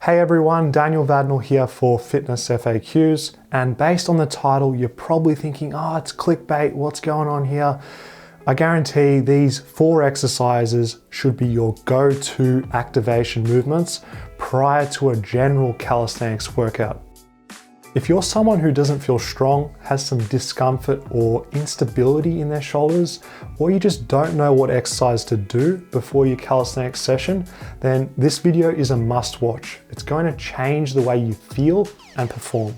Hey everyone, Daniel Vadnal here for Fitness FAQs, and based on the title you're probably thinking, oh, it's clickbait, what's going on here? I guarantee these 4 exercises should be your go-to activation movements prior to a general calisthenics workout. If you're someone who doesn't feel strong, has some discomfort or instability in their shoulders, or you just don't know what exercise to do before your calisthenics session, then this video is a must watch. It's going to change the way you feel and perform.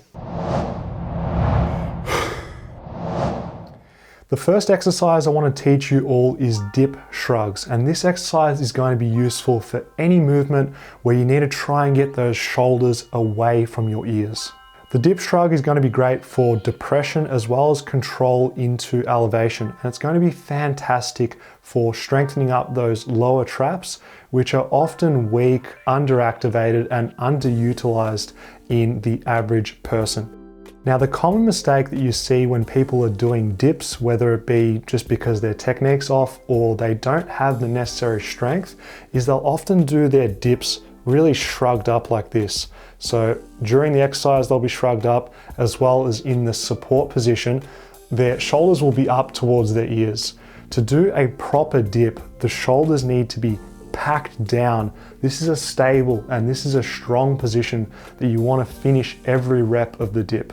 The first exercise I want to teach you all is dip shrugs, and this exercise is going to be useful for any movement where you need to try and get those shoulders away from your ears. The dip shrug is going to be great for depression as well as control into elevation, and it's going to be fantastic for strengthening up those lower traps, which are often weak, underactivated and underutilized in the average person. Now, the common mistake that you see when people are doing dips, whether it be just because their technique's off or they don't have the necessary strength, is they'll often do their dips really shrugged up like this. So during the exercise, they'll be shrugged up, as well as in the support position, their shoulders will be up towards their ears. To do a proper dip, the shoulders need to be packed down. This is a stable and this is a strong position that you want to finish every rep of the dip.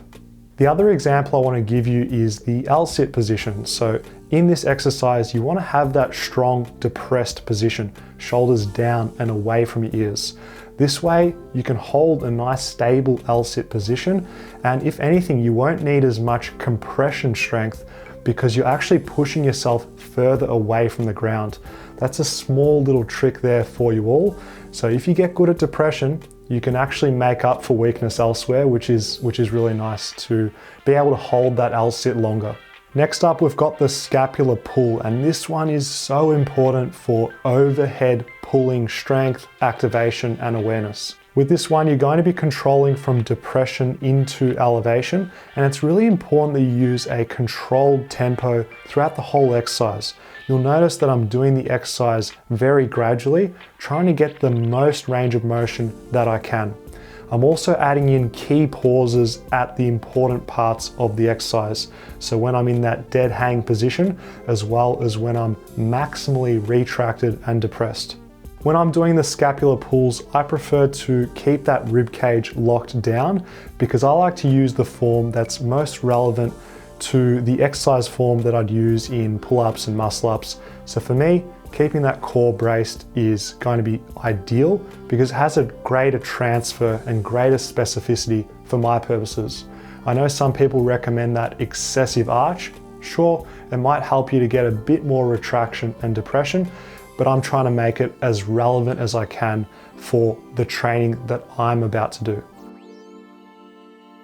The other example I want to give you is the L-sit position. So in this exercise, you want to have that strong, depressed position, shoulders down and away from your ears. This way, you can hold a nice stable L-sit position, and if anything, you won't need as much compression strength because you're actually pushing yourself further away from the ground. That's a small little trick there for you all. So if you get good at depression, you can actually make up for weakness elsewhere, which is really nice to be able to hold that L-sit longer. Next up, we've got the scapular pull, and this one is so important for overhead pulling strength, activation, and awareness. With this one, you're going to be controlling from depression into elevation, and it's really important that you use a controlled tempo throughout the whole exercise. You'll notice that I'm doing the exercise very gradually, trying to get the most range of motion that I can. I'm also adding in key pauses at the important parts of the exercise. So when I'm in that dead hang position, as well as when I'm maximally retracted and depressed. When I'm doing the scapular pulls, I prefer to keep that rib cage locked down because I like to use the form that's most relevant to the exercise form that I'd use in pull-ups and muscle-ups. So for me, keeping that core braced is going to be ideal because it has a greater transfer and greater specificity for my purposes. I know some people recommend that excessive arch. Sure, it might help you to get a bit more retraction and depression, but I'm trying to make it as relevant as I can for the training that I'm about to do.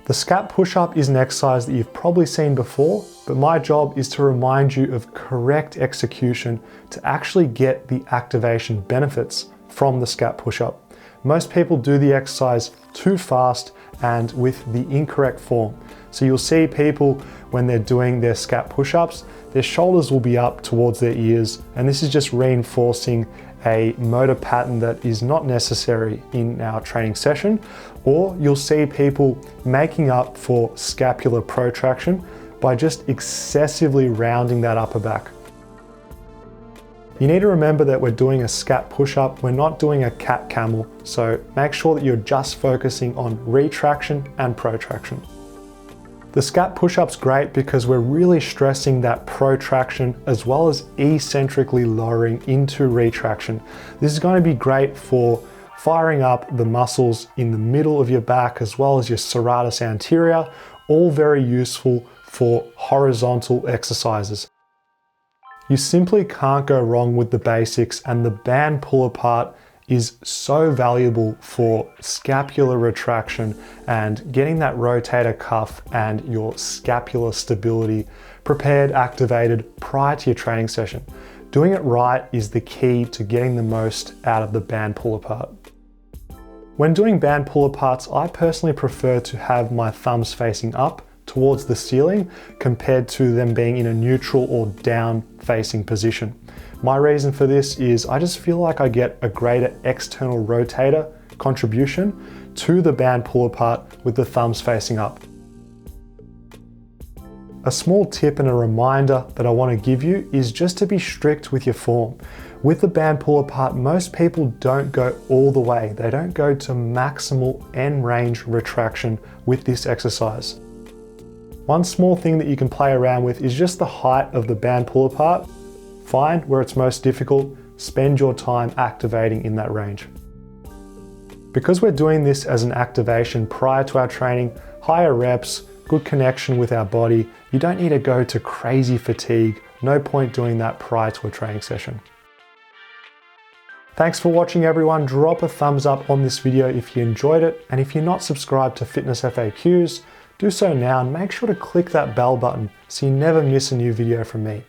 The scap push-up is an exercise that you've probably seen before, but my job is to remind you of correct execution to actually get the activation benefits from the scap push-up. Most people do the exercise too fast and with the incorrect form. So you'll see people when they're doing their scap push-ups, their shoulders will be up towards their ears, and this is just reinforcing a motor pattern that is not necessary in our training session. Or you'll see people making up for scapular protraction by just excessively rounding that upper back. You need to remember that we're doing a scap push-up, we're not doing a cat camel, so make sure that you're just focusing on retraction and protraction. The scap push-up's great because we're really stressing that protraction as well as eccentrically lowering into retraction. This is going to be great for firing up the muscles in the middle of your back as well as your serratus anterior, all very useful for horizontal exercises. You simply can't go wrong with the basics, and the band pull apart is so valuable for scapular retraction and getting that rotator cuff and your scapular stability prepared, activated prior to your training session. Doing it right is the key to getting the most out of the band pull apart. When doing band pull aparts, I personally prefer to have my thumbs facing up towards the ceiling compared to them being in a neutral or down facing position. My reason for this is I just feel like I get a greater external rotator contribution to the band pull apart with the thumbs facing up. A small tip and a reminder that I want to give you is just to be strict with your form. With the band pull apart, most people don't go all the way. They don't go to maximal end range retraction with this exercise. One small thing that you can play around with is just the height of the band pull apart. Find where it's most difficult, spend your time activating in that range. Because we're doing this as an activation prior to our training, higher reps, good connection with our body, you don't need to go to crazy fatigue. No point doing that prior to a training session. Thanks for watching everyone. Drop a thumbs up on this video if you enjoyed it. And if you're not subscribed to Fitness FAQs, do so now and make sure to click that bell button so you never miss a new video from me.